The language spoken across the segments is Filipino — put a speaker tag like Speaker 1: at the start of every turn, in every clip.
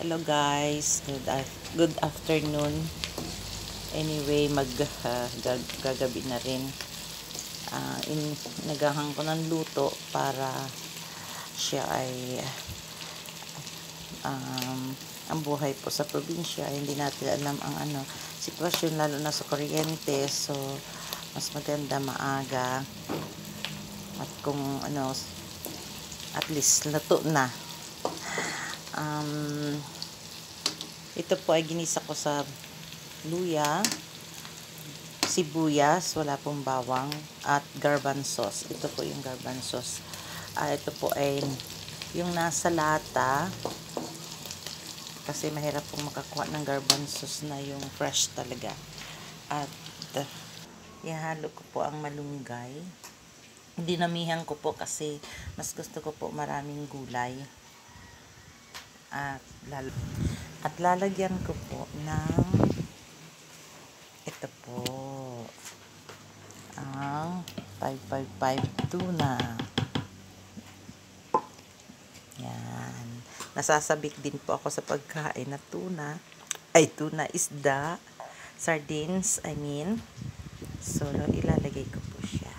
Speaker 1: Hello guys, good afternoon. Anyway, gagabi na rin. Nagahang ko ng luto para siya ay ang buhay po sa probinsya, hindi natin alam ang sitwasyon, lalo na sa kuryente. So mas maganda maaga, at kung at least luto na. Ito po ay ginisa ko sa luya, sibuyas, wala pong bawang, at garbanzos. Ito po yung garbanzos. Ito po ay yung nasa lata, kasi mahirap pong makakuha ng garbanzos na yung fresh talaga. At ihalo ko po ang malunggay. Dinamihan ko po kasi mas gusto ko po maraming gulay. At lalagyan ko po ng ito po, ang 555 tuna. Yan. Nasasabik din po ako sa pagkain na tuna, isda, sardines, So, ilalagay ko po siya.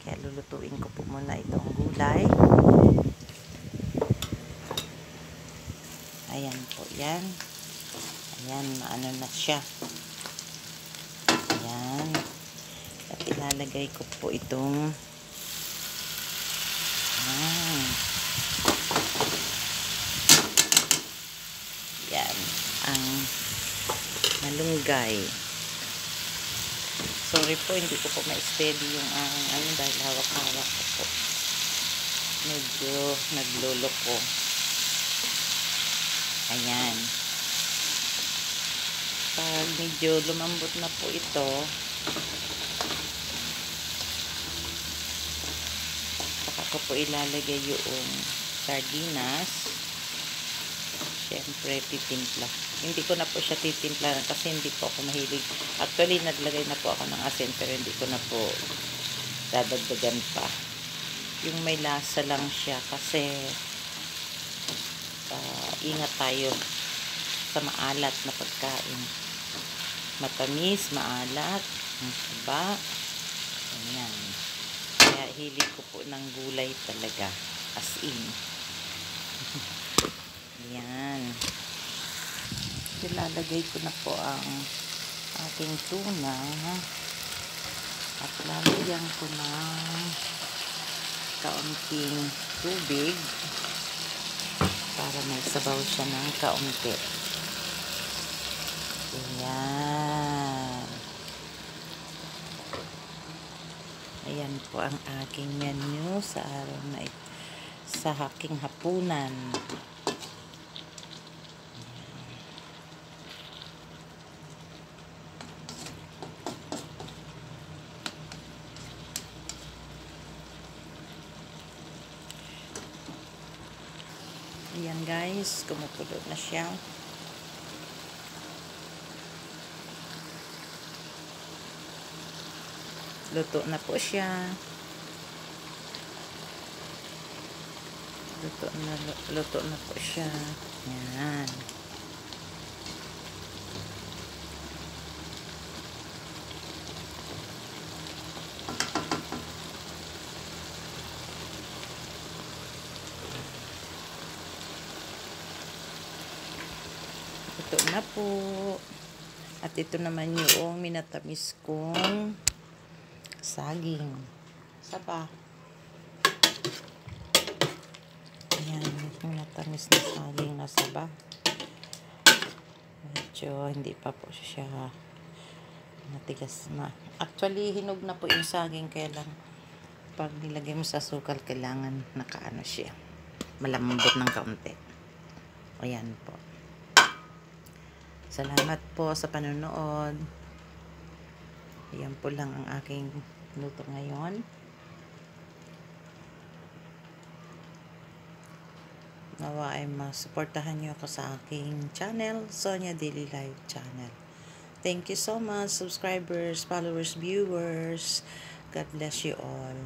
Speaker 1: Kaya lulutuin ko po muna itong gulay. Ayan po, yan. Ayan, maano na siya. Ayan. At ilalagay ko po itong yan, ang malunggay. Sorry po, hindi ko po ma-steady yung dahil hawak-hawak ko po. Medyo nagluloko. Ayan. Pag medyo lumambot na po ito, saka ko po ilalagay yung sardinas. Siyempre, titimpla. Hindi ko na po siya titimpla kasi hindi po ako mahilig. Actually, naglagay na po ako ng asin, pero hindi ko na po dadagdagan pa. Yung may lasa lang siya kasi ingat tayo sa maalat na pagkain. Matamis, maalat, masaba. Ayan. Kaya hilig ko po ng gulay talaga. As in. Ayan. Ilalagay ko na po ang ating tuna. At lalagyan ko ng kaunting tubig para may sabaw siya ng kaunti. Ayan. Ayan po ang aking menu sa araw na ito, sa aking hapunan. Ayan guys, kumukulo na siya. Luto na po siya. Luto na po siya. Ayan. Ito na po. At ito naman yung minatamis kong saging. Saba. Ayan, minatamis na saging na saba. Medyo hindi pa po siya matigas na. Actually, hinog na po yung saging, kaya lang pag nilagay mo sa sukal, kailangan nakaano siya. Malambot ng kaunti. Ayan po. Salamat po sa panonood. Ayan po lang ang aking luto ngayon. Nawa ay masuportahan nyo ako sa aking channel, Sonia Daily Life Channel. Thank you so much, subscribers, followers, viewers. God bless you all.